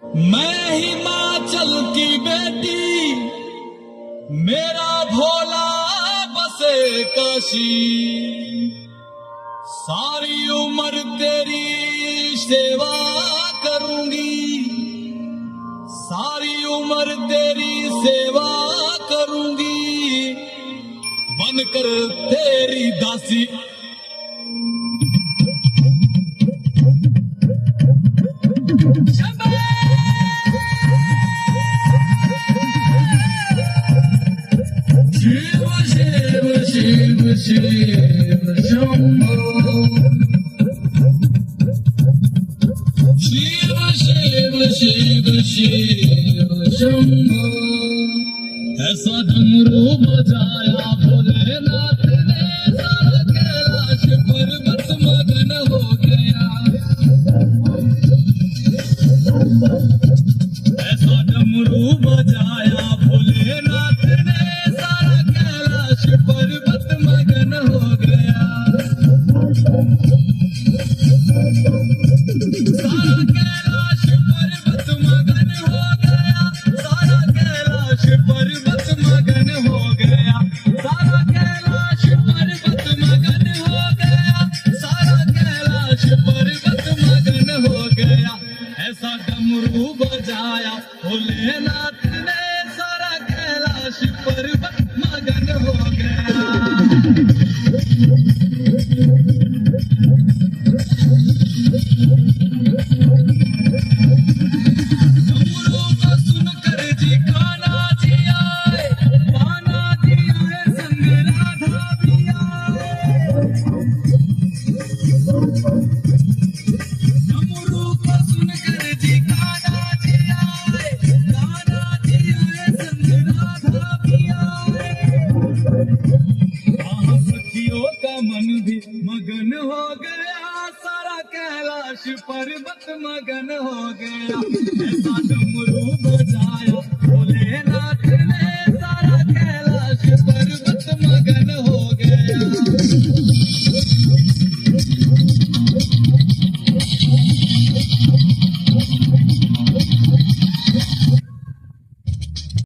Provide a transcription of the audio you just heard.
मैं हिमाचल की बेटी, मेरा भोला बसे काशी। सारी उम्र तेरी सेवा करूंगी, सारी उम्र तेरी सेवा करूंगी, बनकर तेरी दासी। शिव शिव शिव शिव शंभो, शिव शिव शिव शिव शंभो। ऐसा डमरू बजाया भोलेनाथ ने, सारा कैलाश पर्वत मगन हो गया। ऐसा डमरू बजाया भोलेनाथ ने, सारा कैलाश पर्वत मगन हो गया। सारा कैलाश पर्वत मगन हो गया, सारा कैलाश पर्वत मगन हो गया, सारा कैलाश पर्वत मगन हो गया, सारा कैलाश पर्वत मगन हो गया। ऐसा डमरू बजाया भोलेनाथ ने, सारा कैलाश पर्वत मगन हो गया। डमरू को सुनकर जी कान्हा जी आए, कान्हा जी आए संग राधा भी आए। डमरू को सुनकर जी कान्हा जी आए, कान्हा जी आए संग राधा भी आए। सखियों का मन भी मगन हो गया, सारा कैलाश पर्वत मगन हो गया। ऐसा डमरू